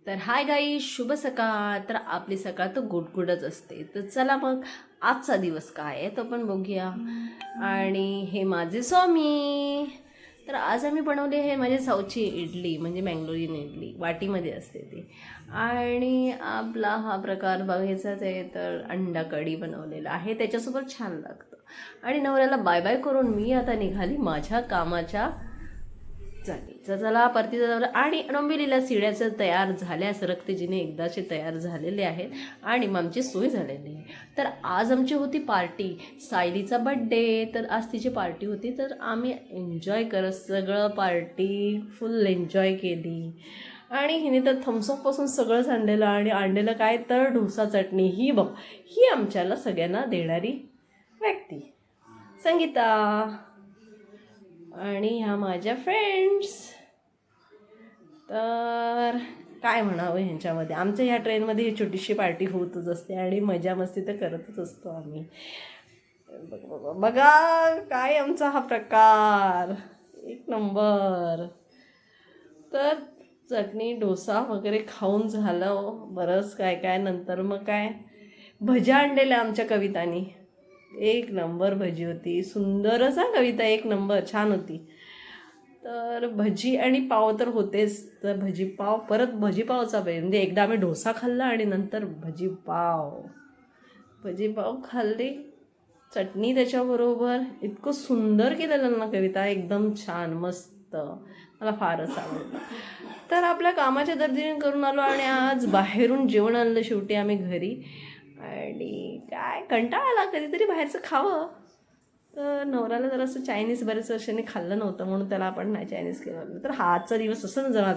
तर हाय गाई, शुभ सकाळ. तर आपली सकाळ तर गुडगुडच असते. तर चला मग आजचा दिवस काय आहे तो पण बघूया. आणि हे माझे स्वामी. तर आज आम्ही बनवले हे माझे साऊची इडली, म्हणजे मँगलोरियन इडली वाटीमध्ये असते ती. आणि आपला हा प्रकार बघायचाच आहे तर अंडा कढी बनवलेला आहे, त्याच्यासोबत छान लागतं. आणि नवऱ्याला बाय बाय करून मी आता निघाली माझ्या कामाच्या झाली. तर चला परतीचं झालं. आणि डोंबिवलीला सिड्याचं तयार झाल्या सरकतेजीने एकदाचे तयार झालेले आहेत आणि मग आमची सोय झालेली आहे. तर आज आमची होती पार्टी, सायलीचा बड्डे. तर आज तिची पार्टी होती, तर आम्ही एन्जॉय करत सगळं पार्टी फुल एन्जॉय केली. आणि हिने तर थम्सअपपासून सगळंच आणलेलं. आणि आणलेलं काय तर डोसा चटणी. ही बघ, ही आमच्याला सगळ्यांना देणारी व्यक्ती संगीता. आणि ह्या माझ्या फ्रेंड्स. तर काय म्हणावं ह्यांच्यामध्ये, आमच्या ह्या ट्रेनमध्ये ही छोटीशी पार्टी होतच असते आणि मजा मस्ती तर करतच असतो आम्ही. बघा काय आमचा हा प्रकार, एक नंबर. तर चटणी डोसा वगैरे खाऊन झालं बरंच काय काय. नंतर मग काय भज्या आणलेल्या आमच्या कवितानी. एक नंबर भजी होती, सुंदरच हा कविता, एक नंबर छान होती. तर भजी आणि पाव तर होतेच. तर भजी पाव, परत भजी पावचा पाहिजे. म्हणजे एकदा आम्ही डोसा खाल्ला आणि नंतर भजी पाव खाल्ली, चटणी त्याच्याबरोबर. इतकं सुंदर केलेलं ना कविता, एकदम छान मस्त, मला फारच आवडलं. तर आपल्या कामाच्या दर्दीने करून आलो आणि आज बाहेरून जेवण आणलं शेवटी आम्ही घरी. आणि काय कंटाळा आला, कधीतरी बाहेरचं खावं. तर नवऱ्याला जरा असं चायनीज बऱ्याच वर्षांनी खाल्लं नव्हतं, म्हणून त्याला आपण नाही चायनीज केलं. तर हा आजचा दिवस असं ना जरा